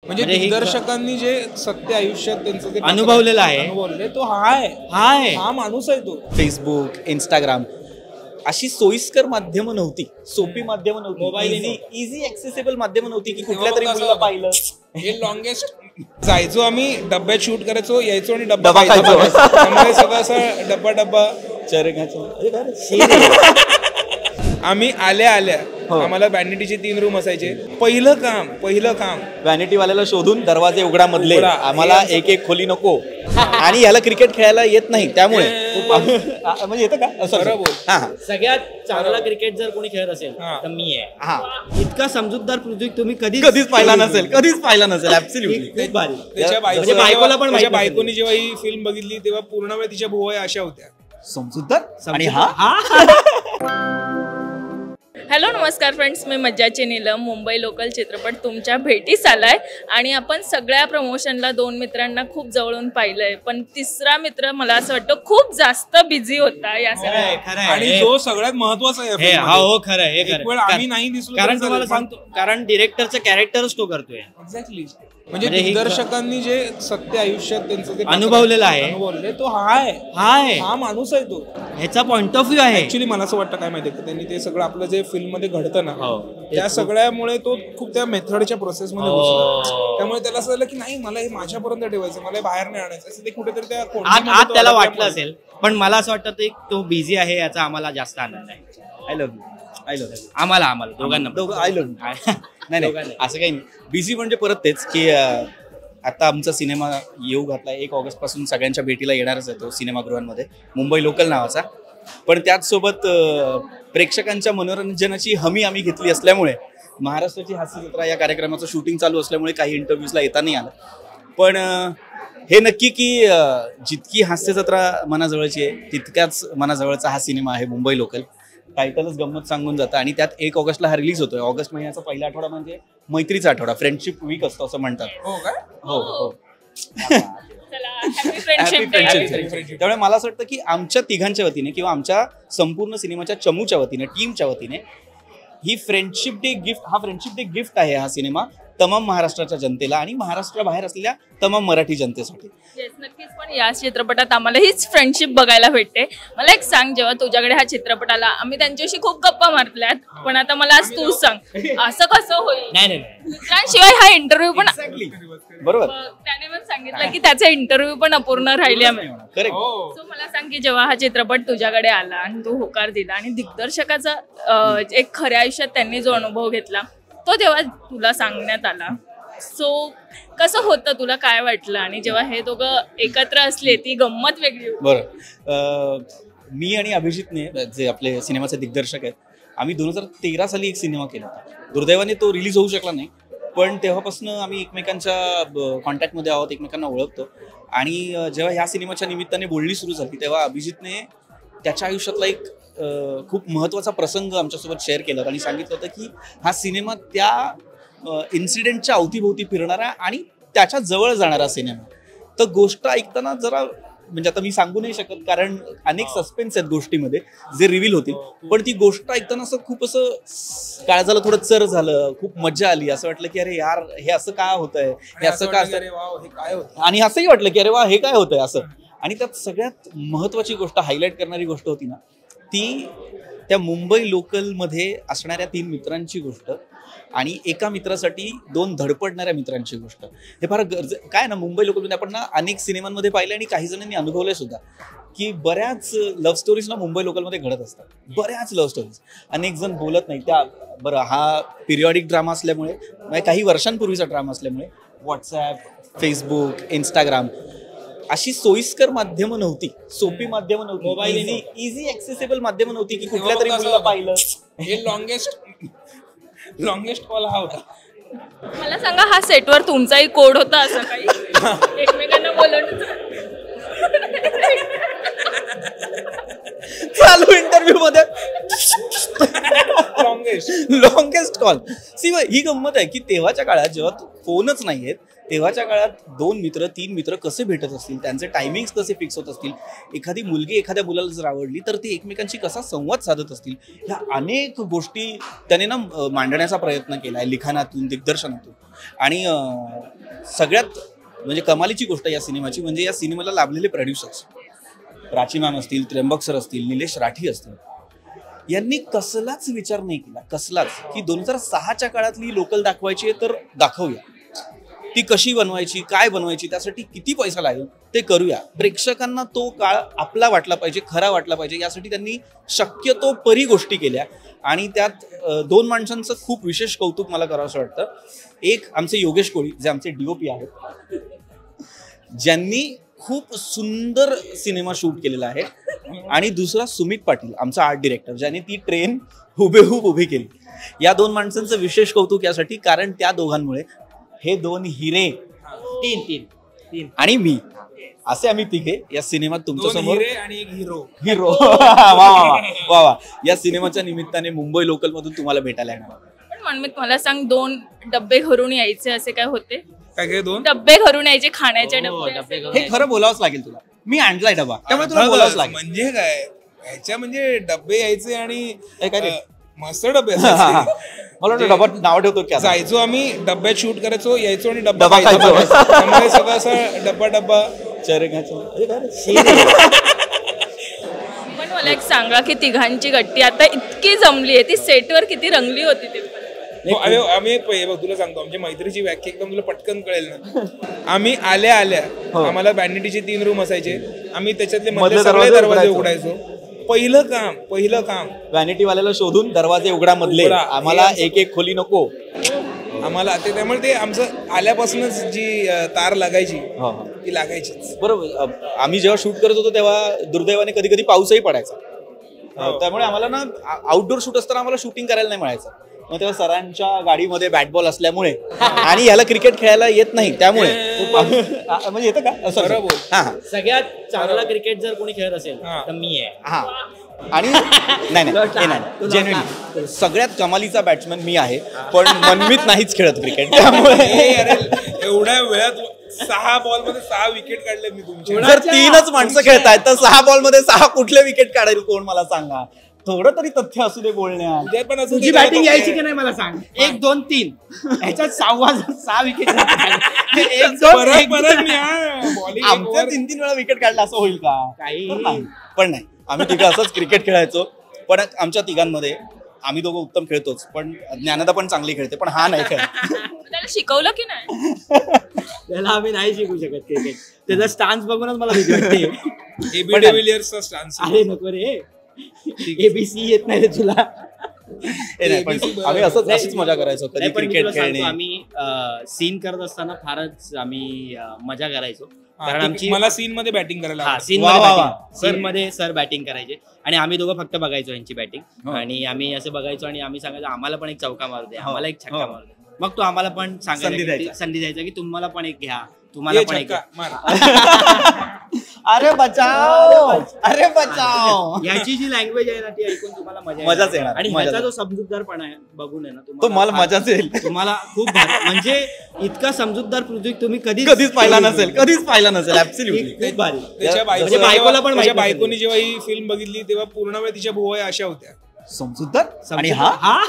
म्हणजे दिग्दर्शकांनी जे सत्य आयुष्यात त्यांचं ते अनुभवलेलं आहे, अनुभवले तो हा माणूस आहे तो. फेसबुक, इंस्टाग्राम अशी सोयीस्कर माध्यमं नव्हती, सोपी माध्यमं नव्हती, मोबाईल इझी ऍक्सेसिबल माध्यमं नव्हती की कुठल्या तरी मुलाला पाहिलं. हे लॉंगेस्ट जायचो आम्ही, डब्यात शूट करायचो, यायचो आणि डबा खायचो. खायचो. त्यामुळे सगळं असं डब्बा आम्ही आल्या आम्हाला व्हॅनिटीचे 3 रूम असायचे. पहिलं काम व्हॅनिटी वाल्याला शोधून दरवाजे उघडा मधले, आम्हाला एक खोली नको आणि याला क्रिकेट खेळायला येत नाही त्यामुळे म्हणजे येतं का सगळ्यात चांगला क्रिकेट जर कोणी खेळत असेल तर मी आहे. इतका समजूतदार पृथ्वी तुम्ही कधीच पाहिला नसेल. ऍब्सोल्युटली भारी. त्याच्या बायकोनी जेव्हा ही फिल्म बघितली तेव्हा पूर्ण वेळ तिच्या भुवया अशा होत्या, समजूतदार. आणि हॅलो नमस्कार फ्रेंड्स, मी मज्जाची नीलम. मुंबई लोकल चित्रपट तुमच्या भेटीस आलाय आणि आपण सगळ्या प्रमोशनला 2 मित्रांना खूप जवळून पाहिलंय, पण तिसरा मित्र मला असं वाटतं खूप जास्त बिझी होता या सगळ्या. आणि तो सगळ्यात महत्वाचा आहे. हो खरं आहे. आम्ही नाही दिसलो कारण तुम्हाला सांगतो, कारण डिरेक्टरचं कॅरेक्टरच तो करतोय. एक्झॅक्टली. म्हणजे दिग्दर्शकांनी जे सत्य आयुष्यात त्यांचं ते अनुभवलेलं आहे, अनुभवले तो हा माणूस आहे तो. ह्याचा पॉइंट ऑफ व्ह्यू आहे. ऍक्च्युली मला असं वाटतं काय माहितीये का, त्यांनी ते सगळं आपलं जे फिल्म मध्ये घडतं ना, त्या सगळ्यामुळे तो खूप त्या मेथडच्या प्रोसेस मध्ये घुसला. त्यामुळे त्याला असं झालं की नाही, मला हे माझ्यापर्यंत ठेवायचं, मला हे बाहेर नाही आणायचं, असं ते कुठेतरी त्या आत त्याला वाटलं असेल. पण मला असं वाटतं तो बिझी आहे याचा आम्हाला जास्त आनंद आहे. I love you. आम्हाला दोघांना आय लव्ह यू. नाही असं काही नाही. बिझी म्हणजे परत तेच की आता आमचा सिनेमा येऊ घातला 1 ऑगस्ट पासून सगळ्यांच्या भेटीला येणारच आहे तो सिनेमागृहांमध्ये, मुंबई लोकल नावाचा. पण त्याचसोबत प्रेक्षकांच्या मनोरंजनाची हमी आम्ही घेतली असल्यामुळे महाराष्ट्राची हास्य जत्रा या कार्यक्रमाचं शूटिंग चालू असल्यामुळे काही इंटरव्ह्यूजला येता नाही आलं. पण हे नक्की की जितकी हास्य जत्रा मनाजवळची आहे तितक्याच मनाजवळचा हा सिनेमा आहे मुंबई लोकल. टायटलच गंमत सांगून जातं. आणि त्यात 1 ऑगस्टला हा रिलीज होतोय. ऑगस्ट महिन्याचा पहिला आठवडा म्हणजे मैत्रीचा आठवडा, फ्रेंडशिप वीक असतो असं म्हणतात. हो. त्यामुळे मला असं वाटतं की आमच्या तिघांच्या वतीने किंवा आमच्या संपूर्ण सिनेमाच्या चमूच्या वतीने, टीमच्या वतीने ही फ्रेंडशिप डे गिफ्ट आहे हा सिनेमा तमाम महाराष्ट्राच्या जनतेला आणि महाराष्ट्राबाहेर असलेल्या तमाम मराठी जनतेसाठी. नक्कीच. पण या चित्रपटात आम्हाला हीच फ्रेंडशिप बघायला भेटते. मला एक सांग, जेव्हा तुझ्याकडे हा चित्रपट आला, आम्ही त्यांच्याशी खूप गप्पा मारल्यात, पण आता मला आज तू सांग असं कसं होईल. नाही मित्रांशिवाय हा इंटरव्ह्यू पण बरोबर त्याने पण सांगितलं की त्याचा इंटरव्ह्यू पण अपूर्ण राहिल्यामुळे. सो मला सांग की जेव्हा हा चित्रपट तुझ्याकडे आला आणि तू होकार दिला आणि दिग्दर्शकाचा एक खऱ्या आयुष्यात त्यांनी जो अनुभव घेतला तो जेव्हा तुला सांगण्यात आला, सो कसं होतं, तुला काय वाटलं? आणि जेव्हा हे दोघं एकत्र असले ती गंमत वेगळी होती. बरं, मी आणि अभिजितने जे आपले सिनेमाचे दिग्दर्शक आहेत, आम्ही 2013 साली एक सिनेमा केला होता. दुर्दैवाने तो रिलीज होऊ शकला नाही, पण तेव्हापासून आम्ही एकमेकांच्या कॉन्टॅक्टमध्ये आहोत, एकमेकांना ओळखतो. आणि जेव्हा ह्या सिनेमाच्या निमित्ताने बोलणी सुरू झाली तेव्हा अभिजितने त्याच्या आयुष्यातला एक खूप महत्त्वाचा प्रसंग आमच्यासोबत शेअर केला आणि सांगितलं होतं की हा सिनेमा त्या इन्सिडेंटच्या अवतीभोवती फिरणारा आणि त्याच्या जवळ जाणारा सिनेमा. तर गोष्ट ऐकताना जरा म्हणजे आता मी सांगू नाही शकत कारण अनेक सस्पेन्स आहेत गोष्टीमध्ये जे रिव्हील होतील, पण ती गोष्ट ऐकताना असं खूप असं काळजाला थोडं चर झालं, खूप मजा आली. असं वाटलं की अरे यार हे असं का होतंय, हे असं का, आणि असंही वाटलं की अरे वा हे काय होतंय असं. आणि त्यात सगळ्यात महत्त्वाची गोष्ट, हायलाईट करणारी गोष्ट होती ना, ती त्या मुंबई लोकलमध्ये असणाऱ्या 3 मित्रांची गोष्ट आणि एका मित्रासाठी 2 धडपडणाऱ्या मित्रांची गोष्ट. हे फार काय ना, मुंबई लोकलमध्ये आपण ना अनेक सिनेमांमध्ये पाहिलं आणि काही जणांनी अनुभवलंय सुद्धा की बऱ्याच लव्ह स्टोरीज ना मुंबई लोकलमध्ये घडत असतात. बऱ्याच लव्ह स्टोरीज अनेक जण बोलत नाही त्या. बरं, हा पिरियॉडिक ड्रामा असल्यामुळे, म्हणजे काही वर्षांपूर्वीचा ड्रामा असल्यामुळे व्हॉट्सॲप, फेसबुक, इंस्टाग्राम अशी सोयीस्कर माध्यमं नव्हती, सोपी माध्यमं नव्हती, मोबाईल इझी ऍक्सेसिबल माध्यमं नव्हती की कुठल्या तरी मुलाला पाहिलं. हे लॉंगेस्ट कॉल हा होता. मला सांगा, हा सेटवर तुमचाही कोड होता असं काही एकमेकांना बोलवण्याचं? चालू इंटरव्ह्यू मध्ये लॉंगेस्ट कॉल. सी ही गंमत आहे की तेव्हाच्या काळात जेव्हा फोनच नाहीयेत, तेव्हाच्या काळात 2 मित्र 3 मित्र कसे भेटत असतील, त्यांचे टायमिंग्स कसे फिक्स होत असतील, एखादी मुलगी एखाद्या मुलाला जर आवडली तर ते एकमेकांशी कसा संवाद साधत असतील, ह्या अनेक गोष्टी त्याने ना मांडण्याचा प्रयत्न केला आहे लिखाणातून, दिग्दर्शनातून. आणि सगळ्यात म्हणजे कमालीची गोष्ट या सिनेमाची म्हणजे या सिनेमाला लाभलेले प्रोड्युसर्स, प्राची मॅम असतील, त्र्यंबक सर असतील, निलेश राठी असतील, यांनी कसलाच विचार नाही केला, कसलाच, की 2006च्या काळातली लोकल दाखवायची आहे तर दाखवूया, ती कशी बनवायची, काय बनवायची, त्यासाठी किती पैसा लागेल ते करूया, प्रेक्षकांना तो काळ आपला वाटला पाहिजे, खरा वाटला पाहिजे, यासाठी त्यांनी शक्यतो परी गोष्टी केल्या. आणि त्यात 2 माणसांचं खूप विशेष कौतुक मला करावंसं वाटतं. एक आमचे योगेश कोळी, जे आमचे DOP आहेत, ज्यांनी खूप सुंदर सिनेमा शूट केलेला आहे, आणि दुसरा सुमित पाटील, आमचा आर्ट डिरेक्टर, ज्यांनी ती ट्रेन हुबेहूब उभी केली. या 2 माणसांचं विशेष कौतुक यासाठी, कारण त्या दोघांमुळे हे 2 हिरे, तीन आणि मी, असे आम्ही तिघे या सिनेमात तुमच्या समोर आणि एक हिरो वा या सिनेमाच्या निमित्ताने मुंबई लोकल मधून तुम्हाला भेटायला येणार. पण मनमित मला सांग, 2 डब्बे घरून यायचे असे काय होते? काय 2 डब्बे घरून यायचे, खाण्याचे डब्बे. हे खरं बोलावंच लागेल तुला, मी आणलाय डबा, त्यामुळे तुला बोलावंच लागेल. म्हणजे काय ह्याच्या म्हणजे डब्बे यायचे आणि मस्त डबे मला वाटतं डबा नाव ठेवतो की जायचो आम्ही, डब्यात शूट करायचो, यायचो आणि डब्बा खायचो. त्यामुळे सगळं असं डब्बा पण मला एक सांगा की तिघांची गट्टी आता इतकी जमली आहे, ती सेटवर किती रंगली होती ते. आम्ही तुला सांगतो, आमच्या मैत्रीची व्याख्या एकदम तुला पटकन कळेल ना. आम्ही आल्या आम्हाला व्हॅनिटीचे 3 रूम असायचे, आम्ही त्याच्यातले मधले सगळे दरवाजे उघडायचो. पहिलं काम व्हॅनिटी वाल्याला शोधून दरवाजे उघडा मधले, आम्हाला एक खोली नको आम्हाला ते. त्यामुळे ते आमचं आल्यापासूनच जी तार लागायची ती लागायचीच. बरोबर. आम्ही जेव्हा शूट करत होतो तेव्हा दुर्दैवाने कधी कधी पाऊसही पडायचा, त्यामुळे आम्हाला ना आउटडोर शूट असताना आम्हाला शूटिंग करायला नाही मिळायचं. मग तेव्हा सरांच्या गाडीमध्ये बॅट बॉल असल्यामुळे आणि याला क्रिकेट खेळायला येत नाही, त्यामुळे म्हणजे येतं का सगळ्यात चांगला क्रिकेट जर कोणी खेळत असेल तर मी आहे. आणि नाही जेन्युइनली सगळ्यात कमालीचा बॅट्समॅन मी आहे, पण मनमित नाहीच खेळत क्रिकेट. त्यामुळे एवढ्या वेळात 6 बॉलमध्ये 6 विकेट काढले मी तुमचे. जर 3च माणसं खेळतायत तर 6 बॉलमध्ये 6 कुठले विकेट काढायला कोण मला सांगा. थोडं तरी तथ्य असू दे बोलण्यात. पण तुझी बॅटिंग यायची की नाही मला सांग. 1 2 3 ह्याच्यात 6 विकेट. आमच्या 3 वेळा विकेट काढला असं होईल का? काही पण नाही. आम्ही तिघं असंच क्रिकेट खेळायचो. पण आमच्या तिघांमध्ये आम्ही दोघं उत्तम खेळतोच, पण ज्ञानदा पण चांगली खेळते, पण हा नाही खेळत. त्याला शिकवलं की नाही? त्याला आम्ही नाही शिकू शकत क्रिकेट. त्याचा स्टान्स बघूनच मला भीती वाटते. एबी डिव्हिलियर्सचा स्टान्स. अरे नको रे, ABC येत नाही रे तुला. आम्ही अशीच मजा करायचो कधी क्रिकेट खेळणे. आम्ही सीन करत असताना फारच आम्ही मजा करायचो, कारण आमची मला सीन मध्ये बॅटिंग करायला सीन मध्ये सर बॅटिंग करायचे आणि आम्ही दोघं फक्त बघायचो यांची बॅटिंग. आणि आम्ही असं बघायचो आणि आम्ही सांगायचो आम्हाला पण एक चौका मारू दे, आम्हाला एक छक्का मारू दे. मग तो आम्हाला पण सांगायचा, संधी द्यायचा की तुम्हाला पण एक घ्या, तुम्हाला पण एक. अरे बचाओ, अरे बचाओ. याची जी लँग्वेज आहे ना ती ऐकून तुम्हाला मजाच येणार. आणि ह्याचा जो समजूतदारपणा आहे बघून आहे ना तो मला मजाच येईल. तुम्हाला खूप म्हणजे इतका समजूतदार पृथ्वी तुम्ही कधीच पाहिला नसेल. ऍब्सोल्युटली. खूप भारी. त्याच्या बायकोला पण बायकोनी जेव्हा ही फिल्म बघितली तेव्हा पूर्ण वेळ तिच्या भुवया अशा होत्या, समजूतदार. आणि हा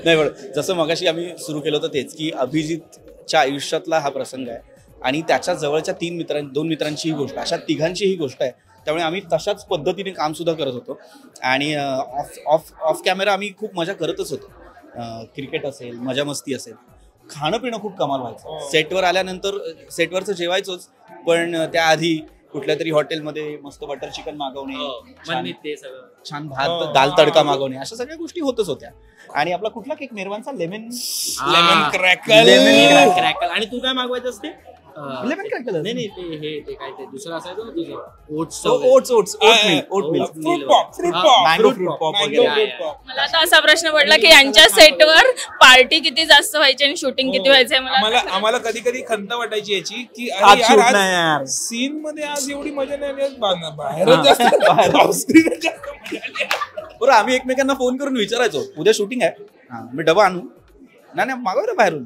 नाही बरं, जसं मगाशी आम्ही सुरू केलं होतं तेच, की अभिजितच्या आयुष्यातला हा प्रसंग आहे आणि त्याच्या जवळच्या 2 मित्रांची ही गोष्ट, अशा तिघांची ही गोष्ट आहे. त्यामुळे आम्ही तशाच पद्धतीने काम सुद्धा करत होतो आणि ऑफ कॅमेरा आम्ही खूप मजा करतच होतो. क्रिकेट असेल, मजा मस्ती असेल, खाणं पिणं खूप कमाल व्हायचं. सेटवर आल्यानंतर सेटवरचं जेवायचोच, पण त्याआधी कुठल्या तरी हॉटेलमध्ये मस्त बटर चिकन मागवणे, छान भात दाल तडका मागवणे, अशा सगळ्या गोष्टी होतच होत्या. आणि आपला कुठला केक निर्वाणचा लेमन क्रॅकल. आणि तू काय मागवायचं असते? Lemon crackle. नाही ते काय ते दुसरं असायचं ना तुझं, ओट्स मला आता असा प्रश्न पडला की यांच्या सेटवर पार्टी किती जास्त व्हायची आणि शूटिंग किती व्हायचंय. आम्हाला कधी कधी खंत वाटायची याची की यार सीन मध्ये आज एवढी मजा नाही, बाहेरच बरं. आम्ही एकमेकांना फोन करून विचारायचो उद्या शूटिंग आहे, मी डबा आणू? नाही मागव रे बाहेरून.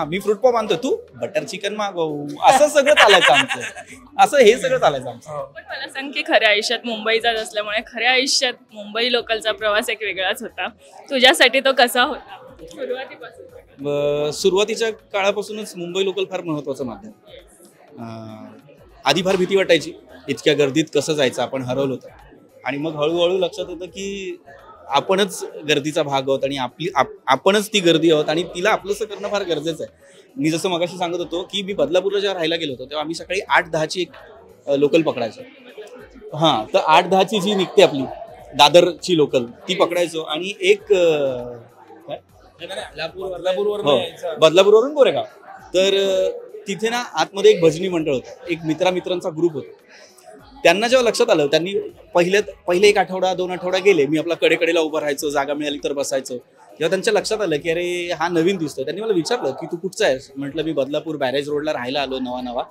मी फ्रूट पॉप आणतो, तू बटर चिकन मागवू. असं सगळं चालायचं आमचं, हे सगळं चालायचं आमचं. पण मला सांग की खऱ्या आयुष्यात मुंबईचाच असल्यामुळे खऱ्या आयुष्यात मुंबई लोकलचा प्रवास एक वेगळाच होता. तुझ्यासाठी तो कसा होता सुरुवातीपासून? सुरुवातीच्या काळापासूनच मुंबई लोकल फार महत्त्वाचं माध्यम. आधी फार भीती वाटायची, इतक्या गर्दीत कसं जायचं, आपण हरवलं होतं. आणि मग हळूहळू लक्षात येतं की आपणच गर्दीचा भाग आहोत आणि आपणच ती गर्दी आहोत आणि तिला आपलंसं करणं फार गरजेचं आहे. मी जसं मगाशी सांगत होतो की मी बदलापूरला जेव्हा राहायला गेलो होतो तेव्हा आम्ही सकाळी 8-10ची एक लोकल पकडायचो. हां, तर 8-10ची जी निघते आपली दादरची लोकल ती पकडायचो आणि एक बदलापूरवरून गोरेगाव. तर तिथे ना आतमध्ये एक भजनी मंडळ होतं, एक मित्रांचा ग्रुप होता. त्यांना जेव्हा लक्षात आलं, त्यांनी पहिले 1 आठवडा 2 आठवडा गेले, मी आपला कडेकडेला उभं राहायचो, जागा मिळाली तर बसायचो. जेव्हा त्यांच्या लक्षात आलं की अरे हा नवीन दिसतोय, त्यांनी मला विचारलं की तू कुठचा आहेस. म्हटलं मी बदलापूर बॅरेज रोडला राहायला आलो नवा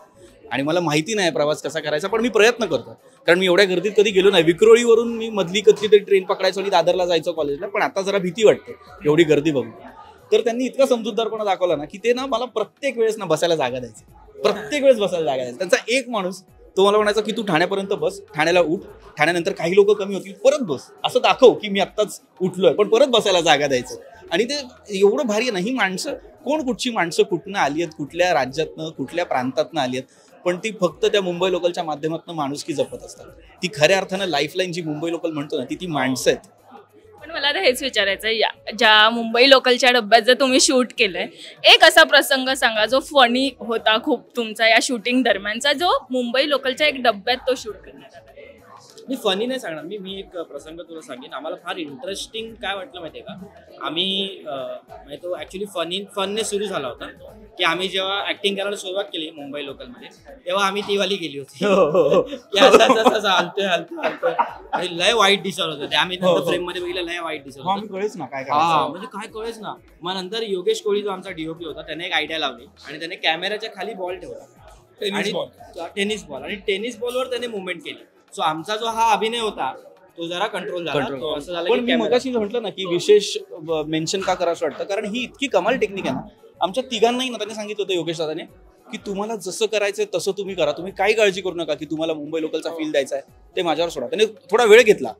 आणि मला माहिती नाही प्रवास कसा करायचा, पण मी प्रयत्न करतो कारण मी एवढ्या गर्दीत कधी गेलो नाही. विक्रोळीवरून मी मधली कधीतरी ट्रेन पकडायचो आणि दादरला जायचो कॉलेजला, पण आता जरा भीती वाटते एवढी गर्दी बघून. तर त्यांनी इतका समजूतदारपणा दाखवला ना की ते ना मला प्रत्येक वेळेस ना बसायला जागा द्यायचे, प्रत्येक वेळेस बसायला जागा द्यायचा. त्यांचा एक माणूस तो मला म्हणायचा की तू ठाण्यापर्यंत बस, ठाण्याला उठ, ठाण्यानंतर काही लोक कमी होतील, परत बस, असं दाखव की मी आत्ताच उठलोय, पण परत बसायला जागा द्यायचं. आणि ते एवढं भारी आहे ना. ही माणसं कुठची माणसं कुठनं आली आहेत, कुठल्या राज्यातनं कुठल्या प्रांतातनं आली आहेत, पण ती फक्त त्या मुंबई लोकलच्या माध्यमातून माणुसकी जपत असतात. ती खऱ्या अर्थानं लाईफलाईन जी मुंबई लोकल म्हणतो ना ती माणसं आहेत. पण मला आता हेच विचारायचं आहे, ज्या मुंबई लोकलच्या डब्यात जर तुम्ही शूट केलंय, एक असा प्रसंग सांगा जो फनी होता खूप तुमचा या शूटिंग दरम्यानचा, जो मुंबई लोकलच्या एक डब्यात तो शूट करण्यात आला. मी फनी नाही सांगणार, मी एक प्रसंग तुला सांगेन. आम्हाला फार इंटरेस्टिंग काय वाटलं माहिती आहे का, आम्ही म्हणजे तो ॲक्च्युली फनने सुरू झाला होता की आम्ही जेव्हा ऍक्टिंग करायला सुरुवात केली मुंबई लोकलमध्ये, तेव्हा आम्ही ती वाली गेली होती की असं हलतोय आणि लय वाईट दिसत होतं ते. आम्ही नंतर फ्रेम मध्ये बघितलं, लय वाईट दिसत होतं, कळेच ना काय म्हणजे काय कळेच ना. मग नंतर योगेश कोळी जो आमचा डीओपी होता त्याने एक आयडिया लावली आणि त्याने कॅमेऱ्याच्या खाली बॉल ठेवला, टेनिस बॉल, आणि टेनिस बॉलवर त्याने मुवमेंट केली. सो आमचा जो हा अभिनय होता तो जरा कंट्रोल झाला. असं झालं. पण मी मगाशी म्हटलं ना की विशेष मेन्शन का करावं वाटतं, कारण ही इतकी कमाल टेक्निक आहे ना. आमच्या तिघांनाही ना त्यांनी सांगितलं होतं योगेश दादाने की तुम्हाला जसं करायचंय तसं तुम्ही करा, तुम्ही काही काळजी करू नका की तुम्हाला मुंबई लोकलचा फील द्यायचा आहे, ते माझ्यावर सोडा. त्याने थोडा वेळ घेतला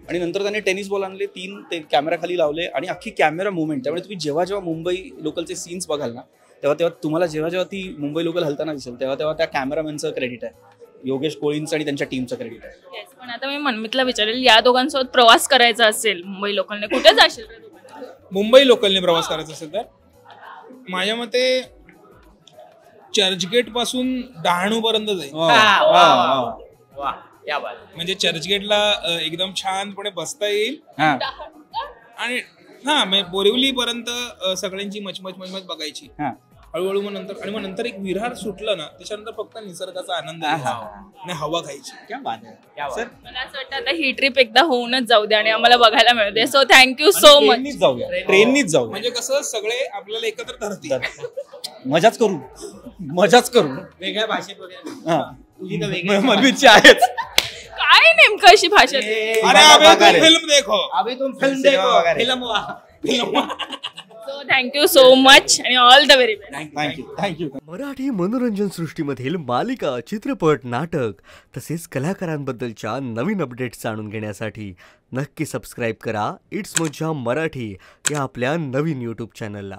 आणि नंतर त्याने टेनिस बॉल आणले, 3 ते कॅमेरा खाली लावले आणि अख्खी कॅमेरा मुवमेंट. त्यामुळे तुम्ही जेव्हा मुंबई लोकलचे सीन्स बघाल ना तेव्हा तुम्हाला जेव्हा ती मुंबई लोकल हलताना दिसेल तेव्हा त्या कॅमेरामॅनचं क्रेडिट आहे, योगेश कोळींचं आणि त्यांच्या टीमचं क्रेडिट आहे. पण आता मी मनमितला विचारेल, या दोघांसोबत प्रवास करायचा असेल मुंबई लोकलने, कुठे जाशील? मुंबई लोकलने प्रवास करायचा असेल तर माझ्या मते चर्चगेट पासून डहाणू पर्यंत जाईल. म्हणजे चर्चगेटला एकदम छानपणे बसता येईल आणि बोरिवली पर्यंत सगळ्यांची मचमच बघायची हळूहळू. मग नंतर एक विरार सुटलं ना, त्याच्यानंतर फक्त निसर्गाचा आनंद आणि हवा खायची. मला असं वाटतं आता ही ट्रिप एकदा होऊनच जाऊ दे आणि आम्हाला बघायला मिळू दे. So thank you so much. ट्रेननीच जाऊ, म्हणजे कसं सगळे आपल्याला एकत्र धरतील, मजाच करू वेगळ्या भाषेत वगैरे. मनवीची आहेच. काय नेमकं अशी भाषा? सो थँक्यू सो मच आणि all the very best. Thank you. Marathi मनोरंजन सृष्टीमधील मालिका, चित्रपट, नाटक तसेच कलाकारांबद्दलच्या नवीन अपडेट्स जाणून घेण्यासाठी नक्की सबस्क्राईब करा इट्स मज्जा मराठी या आपल्या नवीन यूट्यूब चॅनलला.